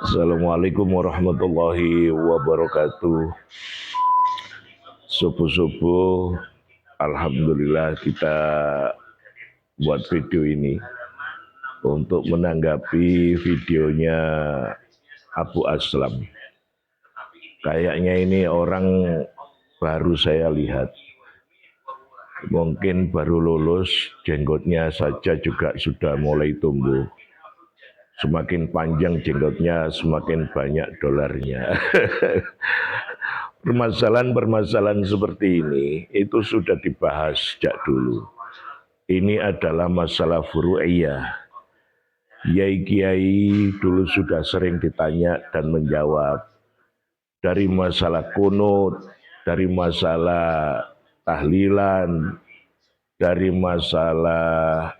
Assalamualaikum warahmatullahi wabarakatuh. Subuh-subuh, alhamdulillah kita buat video ini untuk menanggapi videonya Abu Aslam. Kayaknya ini orang baru saya lihat. Mungkin baru lulus, jenggotnya saja juga sudah mulai tumbuh. Semakin panjang jenggotnya, semakin banyak dolarnya. Permasalahan-permasalahan seperti ini itu sudah dibahas sejak dulu. Ini adalah masalah furu'iyah. Kiai-kiai dulu sudah sering ditanya dan menjawab. Dari masalah kunut, dari masalah tahlilan, dari masalah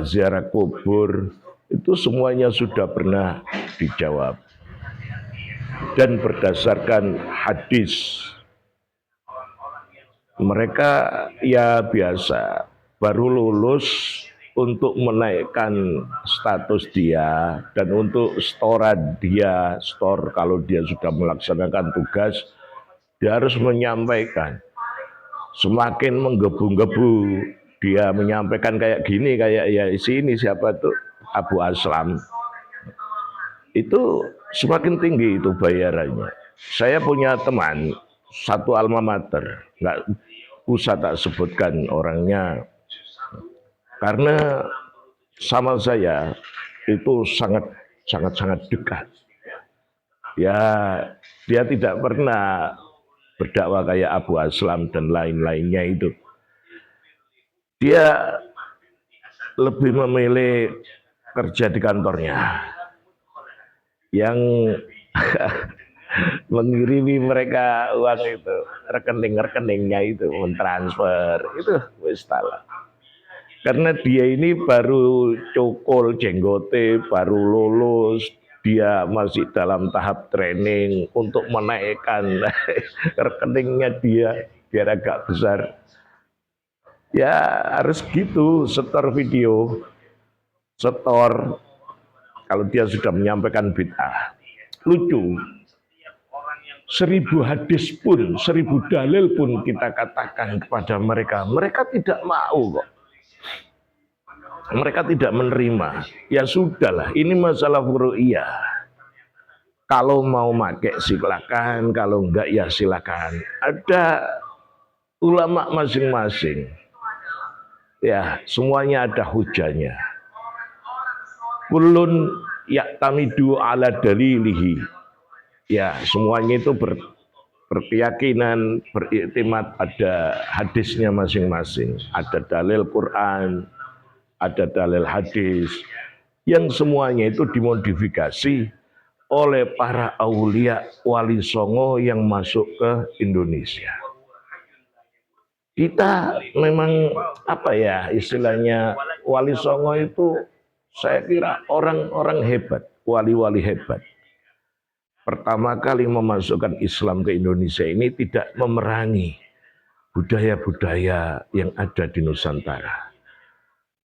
ziarah kubur, itu semuanya sudah pernah dijawab. Dan berdasarkan hadis, mereka ya biasa baru lulus untuk menaikkan status dia dan untuk store kalau dia sudah melaksanakan tugas, dia harus menyampaikan. Semakin menggebu-gebu dia menyampaikan kayak gini, kayak ya sini siapa tuh Abu Aslam, itu semakin tinggi itu bayarannya. Saya punya teman satu alma mater, nggak usah tak sebutkan orangnya, karena sama saya itu sangat dekat. Ya, dia tidak pernah berdakwah kayak Abu Aslam dan lain-lainnya itu. Dia lebih memilih kerja di kantornya yang mengirimi mereka uang itu, rekeningnya itu mentransfer itu wis karena dia ini baru cokol jenggote, baru lulus, dia masih dalam tahap training untuk menaikkan rekeningnya dia biar agak besar. Ya harus gitu, setor video, setor kalau dia sudah menyampaikan bid'ah. Lucu, 1000 hadis pun, 1000 dalil pun kita katakan kepada mereka, mereka tidak mau kok. Mereka tidak menerima. Ya sudahlah, ini masalah furu'iyah. Kalau mau pakai silakan, kalau enggak ya silakan. Ada ulama masing-masing. Ya, semuanya ada hujahnya. Kullun ya'tamidu ala dalilihi. Ya, semuanya itu berkeyakinan, beriktimat ada hadisnya masing-masing. Ada dalil Quran, ada dalil hadis, yang semuanya itu dimodifikasi oleh para aulia wali songo yang masuk ke Indonesia. Kita memang istilahnya wali songo itu saya kira orang-orang hebat, wali-wali hebat. Pertama kali memasukkan Islam ke Indonesia ini tidak memerangi budaya-budaya yang ada di Nusantara.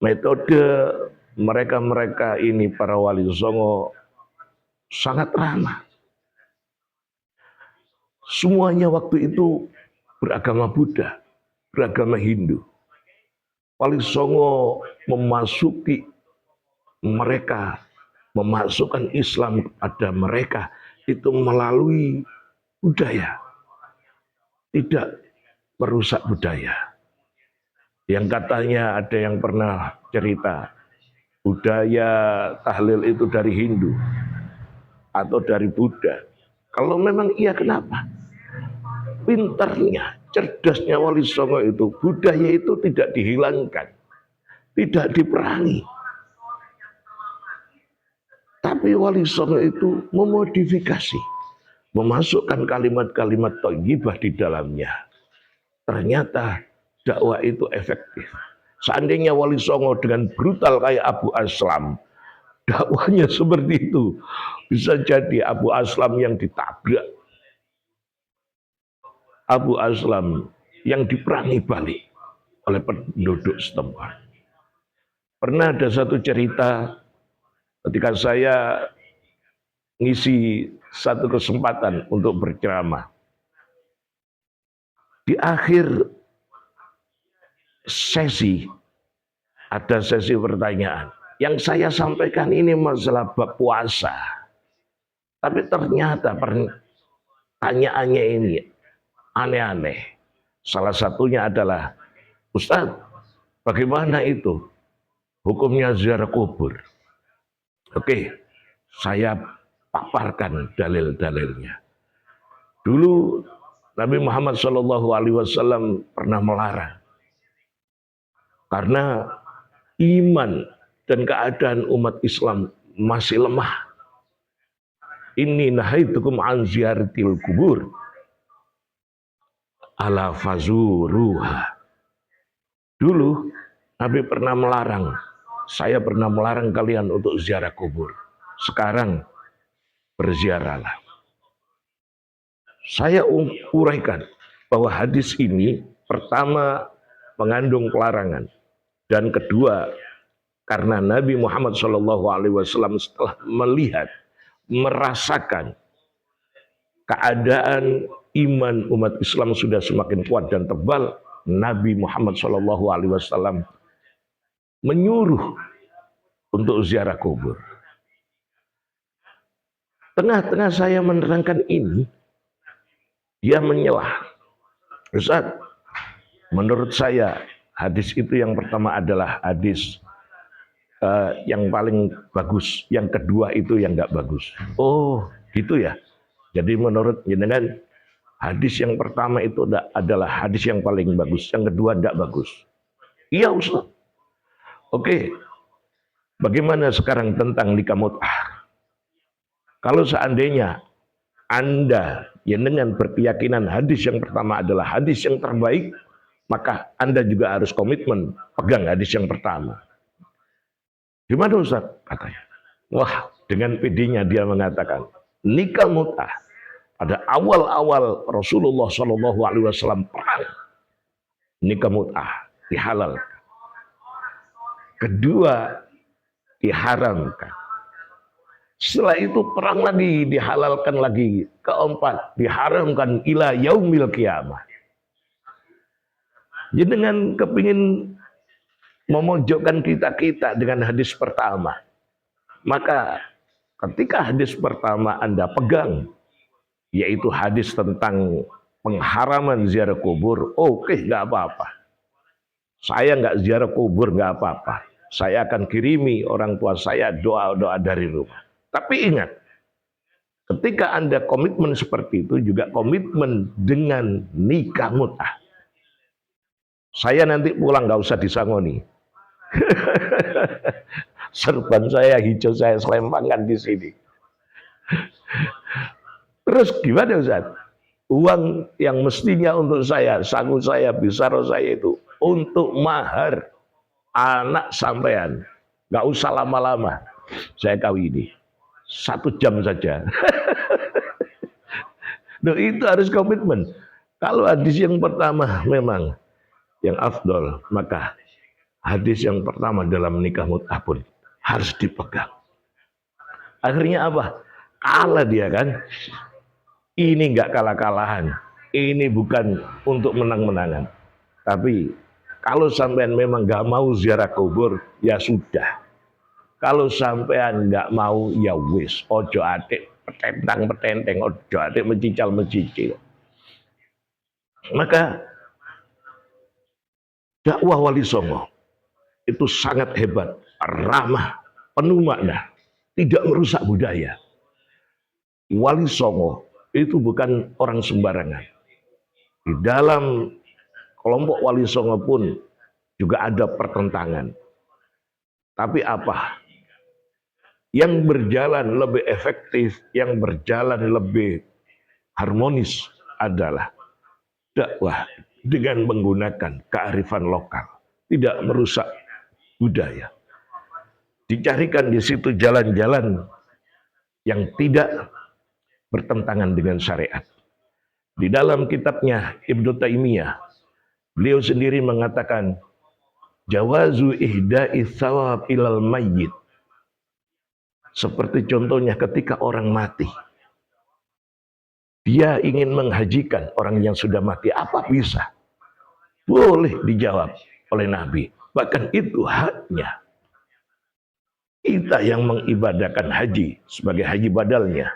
Metode mereka ini para wali songo sangat ramah. Semuanya waktu itu beragama Buddha, beragama Hindu. Wali songo memasuki mereka, memasukkan Islam kepada mereka itu melalui budaya, tidak merusak budaya. Yang katanya ada yang pernah cerita, budaya tahlil itu dari Hindu atau dari Buddha. Kalau memang iya, kenapa? Pintarnya, cerdasnya wali songo itu, budaya itu tidak dihilangkan, tidak diperangi. Tapi wali songo itu memodifikasi, memasukkan kalimat-kalimat thayyibah di dalamnya. Ternyata dakwah itu efektif. Seandainya wali songo dengan brutal kayak Abu Aslam, dakwahnya seperti itu, bisa jadi Abu Aslam yang ditabrak, Abu Aslam yang diperangi balik oleh penduduk setempat. Pernah ada satu cerita ketika saya ngisi satu kesempatan untuk berceramah. Di akhir sesi ada sesi pertanyaan. Yang saya sampaikan ini masalah bab puasa. Tapi ternyata pertanyaannya ini aneh-aneh. Salah satunya adalah, Ustadz, bagaimana itu hukumnya ziarah kubur? Oke, saya paparkan dalil-dalilnya. Dulu Nabi Muhammad SAW pernah melarang. Karena iman dan keadaan umat Islam masih lemah. Inni nahaitukum an ziyaratil kubur ala fazuruha. Dulu Nabi pernah melarang, saya pernah melarang kalian untuk ziarah kubur. Sekarang berziarahlah. Saya uraikan bahwa hadis ini pertama mengandung pelarangan, dan kedua karena Nabi Muhammad SAW setelah melihat, merasakan keadaan iman umat Islam sudah semakin kuat dan tebal, Nabi Muhammad SAW menyuruh untuk ziarah kubur. Tengah-tengah saya menerangkan ini, dia menyelah. Ustaz, menurut saya hadis itu yang pertama adalah hadis yang paling bagus, yang kedua itu yang nggak bagus. Oh, gitu ya. Jadi menurut jenengan hadis yang pertama itu adalah hadis yang paling bagus, yang kedua tidak bagus. Iya Ustaz. Oke. Bagaimana sekarang tentang nikah mut'ah? Kalau seandainya Anda yang dengan berkeyakinan hadis yang pertama adalah hadis yang terbaik, maka Anda juga harus komitmen pegang hadis yang pertama. Gimana Ustaz? Katanya. Wah, dengan pedenya dia mengatakan, nikah mut'ah pada awal-awal Rasulullah SAW perang, nikah mut'ah dihalalkan. Kedua, diharamkan. Setelah itu perang lagi, dihalalkan lagi. Keempat, diharamkan ila yaumil qiyamah. Jadi dengan kepingin memojokkan kita dengan hadis pertama, maka ketika hadis pertama Anda pegang, yaitu hadis tentang pengharaman ziarah kubur, oke, nggak apa-apa. Saya nggak ziarah kubur, nggak apa-apa. Saya akan kirimi orang tua saya doa-doa dari rumah. Tapi ingat, ketika Anda komitmen seperti itu, juga komitmen dengan nikah mut'ah. Saya nanti pulang nggak usah disangoni. Serban saya hijau, saya selempangkan di sini. Terus gimana Ustaz? Uang yang mestinya untuk saya, saku saya, bisaro saya itu untuk mahar anak sampean. Nggak usah lama-lama. Saya kawini 1 jam saja. Nah, itu harus komitmen. Kalau hadis yang pertama memang yang afdol, maka hadis yang pertama dalam nikah mut'ah pun harus dipegang. Akhirnya apa? Kalah dia kan? Ini nggak kalah-kalahan. Ini bukan untuk menang-menangan. Tapi kalau sampean memang nggak mau ziarah kubur, ya sudah. Kalau sampean nggak mau, ya wis. Ojo atik petentang-petenteng, ojo atik mencical-mencicil. Maka dakwah Wali Songo itu sangat hebat, ramah, penuh makna, tidak merusak budaya. Wali Songo itu bukan orang sembarangan. Di dalam kelompok Wali Songo pun juga ada pertentangan. Tapi apa? Yang berjalan lebih efektif, yang berjalan lebih harmonis adalah dakwah dengan menggunakan kearifan lokal, tidak merusak budaya. Dicarikan di situ jalan-jalan yang tidak bertentangan dengan syariat. Di dalam kitabnya Ibnu Taimiyah, beliau sendiri mengatakan jawazu ihda'i thawab ilal mayyit. Seperti contohnya ketika orang mati, dia ingin menghajikan orang yang sudah mati, apa bisa? Boleh dijawab oleh Nabi. Bahkan itu haknya. Kita yang mengibadahkan haji sebagai haji badalnya,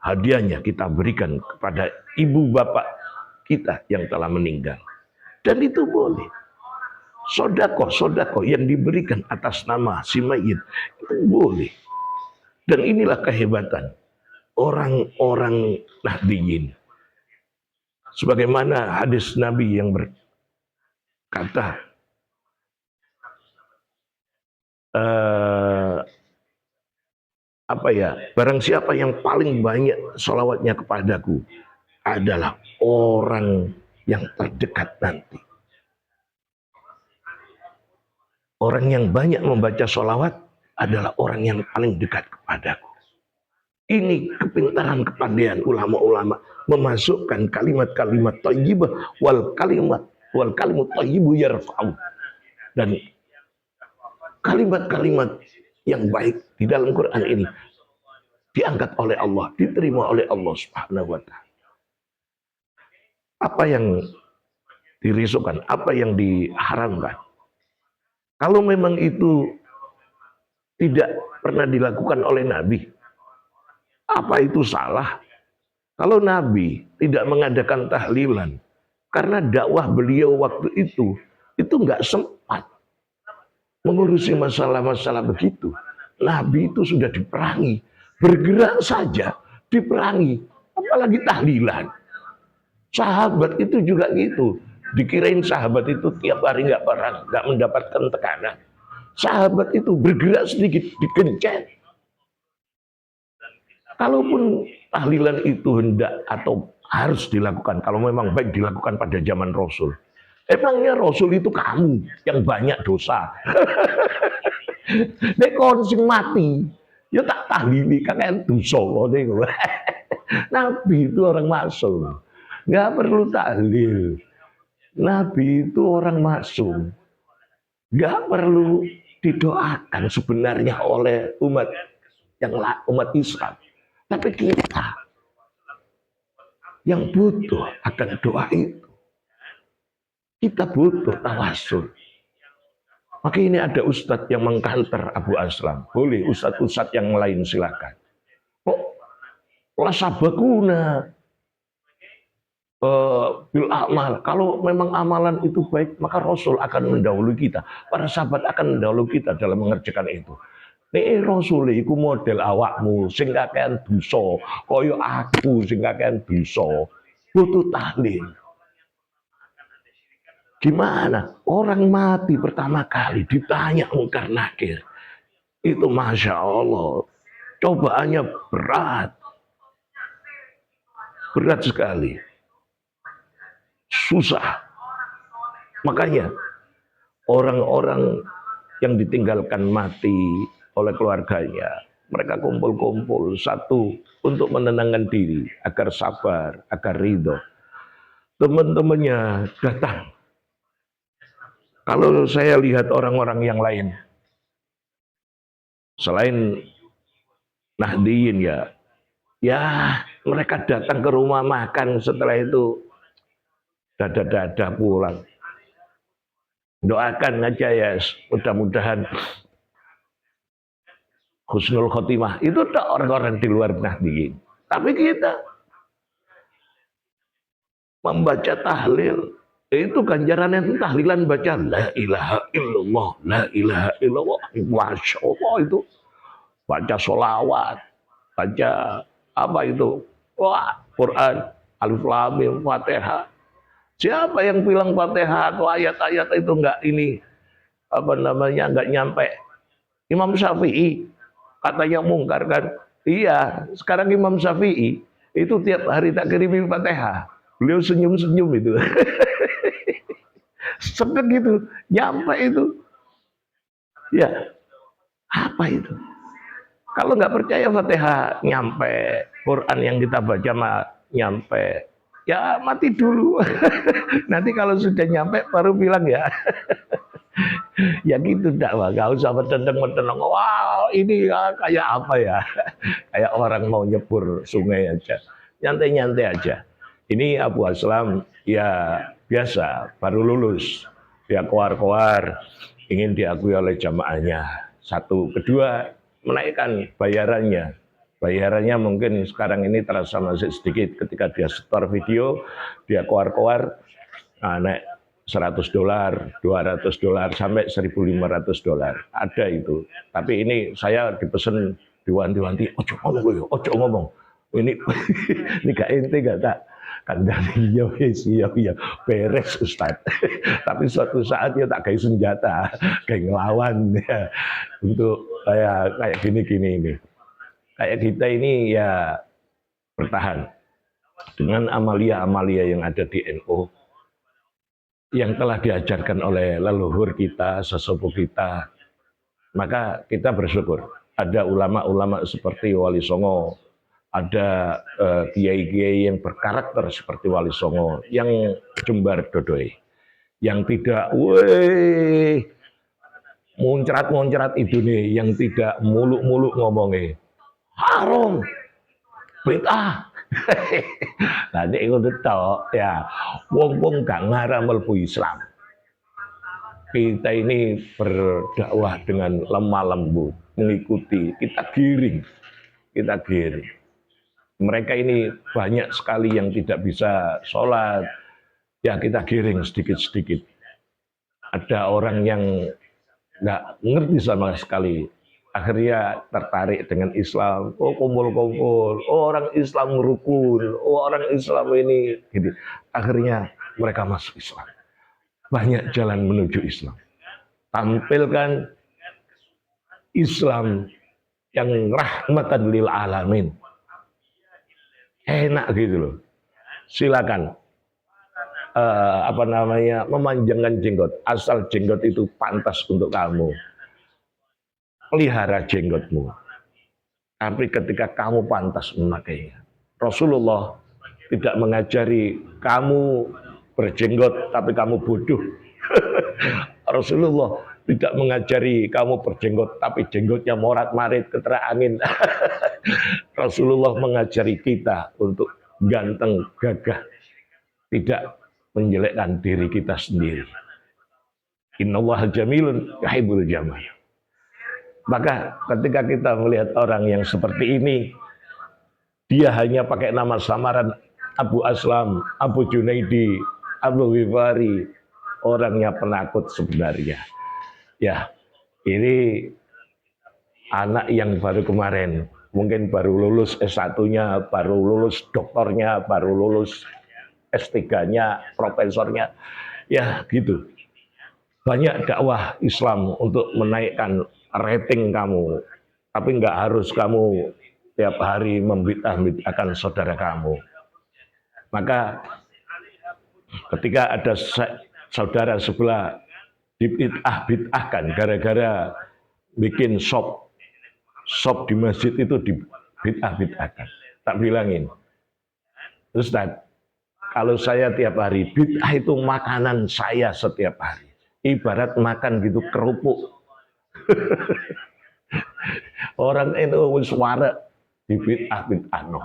hadiahnya kita berikan kepada ibu bapak kita yang telah meninggal. Dan itu boleh. Sodako yang diberikan atas nama si mayit itu boleh. Dan inilah kehebatan orang-orang Nahdiyin. Sebagaimana hadis Nabi yang berkata, barang siapa yang paling banyak sholawatnya kepadaku adalah orang yang terdekat nanti. Orang yang banyak membaca sholawat adalah orang yang paling dekat kepadaku. Ini kepintaran kepandaian ulama-ulama memasukkan kalimat-kalimat thayyibah wal kalimut thayyibu yarfa'u. Dan kalimat-kalimat yang baik di dalam Quran ini diangkat oleh Allah, diterima oleh Allah Subhanahu wa taala. Apa yang dirisukan, apa yang diharamkan? Kalau memang itu tidak pernah dilakukan oleh Nabi, apa itu salah? Kalau Nabi tidak mengadakan tahlilan, karena dakwah beliau waktu itu nggak sempat mengurusi masalah-masalah begitu. Nabi itu sudah diperangi, bergerak saja diperangi, apalagi tahlilan. Sahabat itu juga gitu. Dikirain sahabat itu tiap hari nggak perang, nggak mendapatkan tekanan. Sahabat itu bergerak sedikit dikencet. Kalaupun tahlilan itu hendak atau harus dilakukan, kalau memang baik dilakukan pada zaman Rasul. Emangnya Rasul itu kamu yang banyak dosa. Nek kon sing mati, ya tak tahlili kakek dosa. Nabi itu orang maksum, nggak perlu tahlil. Nabi itu orang maksum, nggak perlu didoakan sebenarnya oleh umat Islam. Tapi kita yang butuh akan doa itu, kita butuh tawasul. Maka ini ada ustadz yang mengkanter Abu Aslam, boleh ustadz-ustadz yang lain silakan. Kok lasabakuna bil amal. Kalau memang amalan itu baik, maka Rasul akan mendahului kita. Para sahabat akan mendahului kita dalam mengerjakan itu. Nek Rasul iku model awakmu sing kakean dosa, kaya aku sing kakean dosa. Butuh tahlil. Gimana? Orang mati pertama kali ditanya mungkar nakir. Itu Masya Allah. Cobaannya berat. Berat sekali. Susah. Makanya orang-orang yang ditinggalkan mati oleh keluarganya, mereka kumpul-kumpul satu untuk menenangkan diri agar sabar, agar ridho. Teman-temannya datang. Kalau saya lihat orang-orang yang lain selain Nahdiyin ya mereka datang ke rumah makan, setelah itu dada-dada pulang. Doakan aja ya, mudah-mudahan husnul khotimah. Itu tak orang-orang di luar Nahdiyin. Tapi kita membaca tahlil, itu ganjarannya itu tahlilan baca la ilaha illallah, la ilaha illallah. Masya Allah itu. Baca sholawat, baca apa itu? Wah, Quran, Alif Lam Mim, Fatihah. Siapa yang bilang Fatihah atau ayat-ayat itu enggak ini enggak nyampe? Imam Syafi'i katanya mungkar kan? Iya, sekarang Imam Syafi'i itu tiap hari tak kirimi Fatihah. Beliau senyum-senyum itu. Sedek gitu, nyampe itu. Ya, apa itu? Kalau nggak percaya Fatihah nyampe, Quran yang kita baca nyampe, ya mati dulu. Nanti kalau sudah nyampe baru bilang ya. Ya gitu dakwah, gak usah bertentang-tentang. Wow, ini ya, kayak apa ya? Kayak orang mau nyebur sungai aja. Nyantai-nyantai aja. Ini Abu Aslam ya biasa, baru lulus. Dia koar-koar, ingin diakui oleh jamaahnya. Satu, kedua, menaikkan bayarannya. Bayarannya mungkin sekarang ini terasa masih sedikit. Ketika dia setor video, dia koar-koar, naik $100, $200, sampai $1.500. Ada itu. Tapi ini saya dipesan diwanti-wanti, ojo ngomong yo, ojo ngomong. Ini ini gak ente gak tak kandani yo iya beres Ustaz. Tapi suatu saat ya tak kayak senjata, kayak ngelawan ya untuk kayak gini-gini ini. Kayak kita ini ya bertahan dengan amalia-amalia yang ada di NU yang telah diajarkan oleh leluhur kita, sesepuh kita, maka kita bersyukur. Ada ulama-ulama seperti Wali Songo, ada kiai-kiai yang berkarakter seperti Wali Songo, yang jembar dodoi, yang tidak, muncrat-muncrat itu nih, yang tidak muluk-muluk ngomongnya, haram, bid'ah. Nah, nek ngono tok ya, wong-wong gak ngarah mlebu Islam. Kita ini berdakwah dengan lemah lembut, mengikuti, kita giring, kita giring. Mereka ini banyak sekali yang tidak bisa sholat, ya kita giring sedikit-sedikit. Ada orang yang nggak ngerti sama sekali, akhirnya tertarik dengan Islam. Oh, kumpul-kumpul, oh orang Islam rukun, oh orang Islam ini, gitu. Akhirnya mereka masuk Islam. Banyak jalan menuju Islam. Tampilkan Islam yang rahmatan lil alamin. Enak gitu loh. Silakan memanjangkan jenggot, asal jenggot itu pantas untuk kamu. Pelihara jenggotmu. Tapi ketika kamu pantas memakainya. Rasulullah tidak mengajari kamu berjenggot tapi kamu bodoh. Rasulullah tidak mengajari kamu berjenggot tapi jenggotnya morat-marit ketera angin. Rasulullah mengajari kita untuk ganteng, gagah, tidak menjelekkan diri kita sendiri. Innallaha jamilun yuhibbul jamal. Maka ketika kita melihat orang yang seperti ini, dia hanya pakai nama samaran Abu Aslam, Abu Junaidi, Abu Ghifari, orangnya penakut sebenarnya. Ya, ini anak yang baru kemarin, mungkin baru lulus S1-nya, baru lulus doktornya, baru lulus S3-nya, profesornya. Ya, gitu. Banyak dakwah Islam untuk menaikkan rating kamu, tapi nggak harus kamu tiap hari membid'ah-bid'ahkan saudara kamu. Maka ketika ada saudara sebelah dibid'ah-bid'ahkan gara-gara bikin shop di masjid itu dibid'ah-bid'ahkan, tak bilangin, Ustaz, kalau saya tiap hari, bid'ah itu makanan saya setiap hari, ibarat makan gitu kerupuk. Orang NU wis warek di bid'ah-bid'ahno.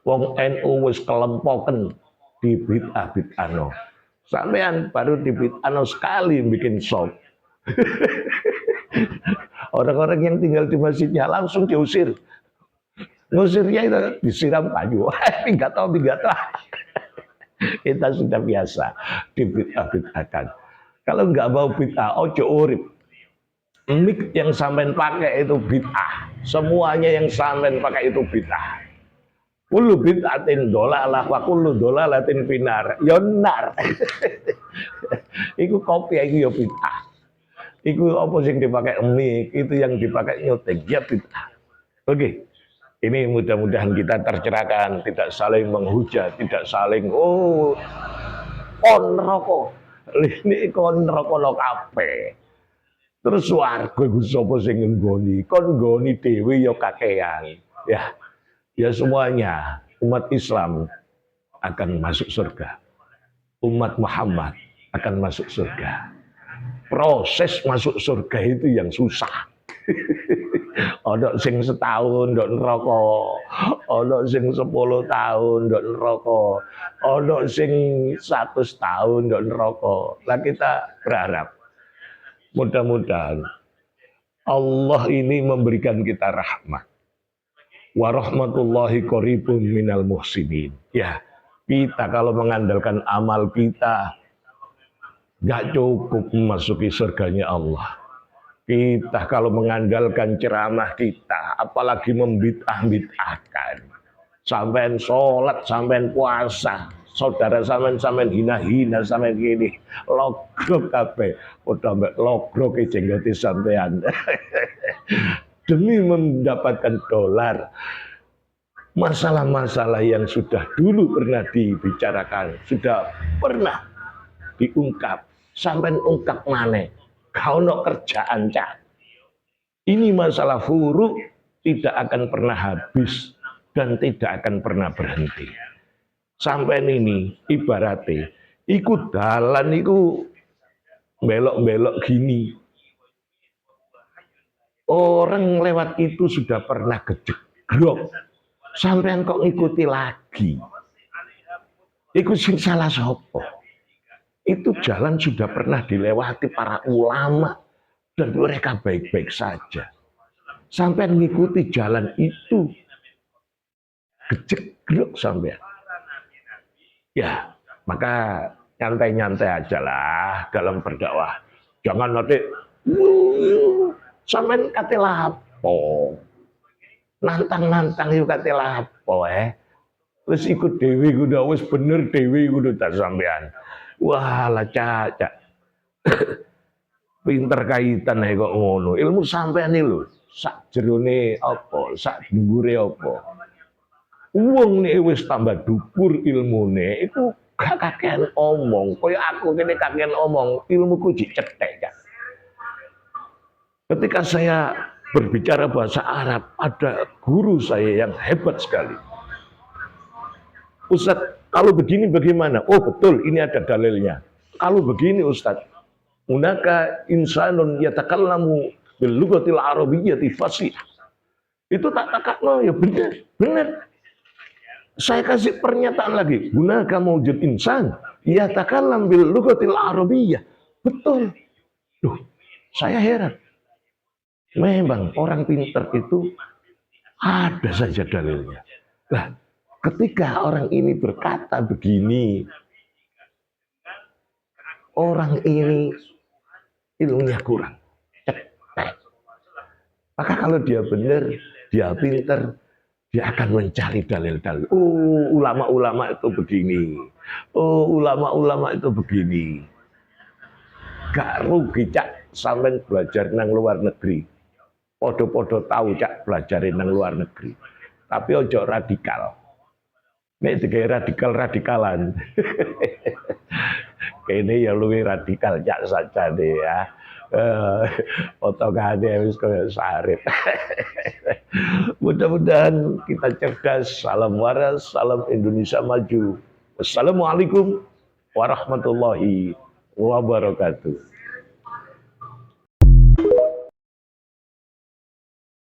Wong NU wis kelempoken di bid'ah-bid'ahno. Sampean baru di bid'ahno sekali bikin shop. Orang-orang yang tinggal di masjidnya langsung diusir. Ngusirnya itu disiram kayu. Pidato. Kita sudah biasa di bid'ah-bid'ahkan. Kalau nggak mau bid'ah, ojo urip. Mik yang sampean pakai itu bid'ah. Semuanya yang sampean pakai itu bid'ah. Kullu bid'atin dolalah wa kullu dolalatin finar. Ya nar. Iku kopi iku ya bid'ah. Iku apa sing dipakai mik, itu yang dipakai nyuting ya bid'ah. Oke. Ini mudah-mudahan kita tercerahkan, tidak saling menghujat, tidak saling kon rokok. Ini kon rokok lo kabeh. Terus warga iku sapa sing nggoni? Kon nggoni dhewe ya kakean. Ya semuanya umat Islam akan masuk surga. Umat Muhammad akan masuk surga. Proses masuk surga itu yang susah. Ono sing setahun ndok neraka, ono sing 10 tahun ndok neraka, ono sing 100 tahun ndok neraka. Lah kita berharap mudah-mudahan Allah ini memberikan kita rahmat. Wa rahmatullahi qaribun minal muhsinin. Ya, kita kalau mengandalkan amal kita nggak cukup memasuki surganya Allah. Kita kalau mengandalkan ceramah kita, apalagi membid'ah-bid'ahkan, sampean sholat, sampean puasa, saudara sampean hina-hina, sampean gini, logrok kabeh, udah mbak logrok jenggoti sampean. Demi mendapatkan dolar, masalah-masalah yang sudah dulu pernah dibicarakan, sudah pernah diungkap, sampean ungkap maneh. Kau no kerjaan cak. Ini masalah furu tidak akan pernah habis dan tidak akan pernah berhenti. Sampai ini ibaratnya ikut dalan iku belok-belok gini. Orang lewat itu sudah pernah kejeglok. Sampean kok ngikuti lagi. Iku sing salah sopo. Itu jalan sudah pernah dilewati para ulama dan mereka baik-baik saja. Sampai mengikuti jalan itu kejeglok sampai. Ya, maka nyantai-nyantai aja lah dalam berdakwah. Jangan nanti sampai kate lapo. Nantang-nantang yuk kate lapo Wis ikut dewi kudu wis bener dewi kudu tak sampean. Wah lah caca pinter kaitan kok ngono. Ilmu sampean iki lho, sak jerone apa, sak dhuwure apa. Wong nek wis tambah dhuwur ilmune iku gak kakean omong. Kaya aku kene kakean omong, ilmuku jek cetek kan. Ketika saya berbicara bahasa Arab, ada guru saya yang hebat sekali. Ustadz, kalau begini bagaimana? Oh betul, ini ada dalilnya. Kalau begini Ustadz, hunaka insanun yatakallamu bil lughatil arabiyyati fasih. Itu tak takakno ya benar, benar. Saya kasih pernyataan lagi, hunaka maujud insan yatakallam bil lughatil arabiyyah. Betul. Duh, saya heran. Memang orang pintar itu ada saja dalilnya. Lah, ketika orang ini berkata begini, orang ini ilmunya kurang, cetek. Maka kalau dia benar, dia pintar, dia akan mencari dalil-dalil. Oh, ulama-ulama itu begini. Oh, ulama-ulama itu begini. Gak rugi cak sampai belajar nang luar negeri. Podo-podo tahu cak belajarin nang luar negeri. Tapi ojo radikal. Nek digawe radikal-radikalan. Kene ya luwih radikal cak saja deh ya. Potongane wis koyo sarip. Mudah-mudahan kita cerdas. Salam waras, salam Indonesia maju. Wassalamualaikum warahmatullahi wabarakatuh.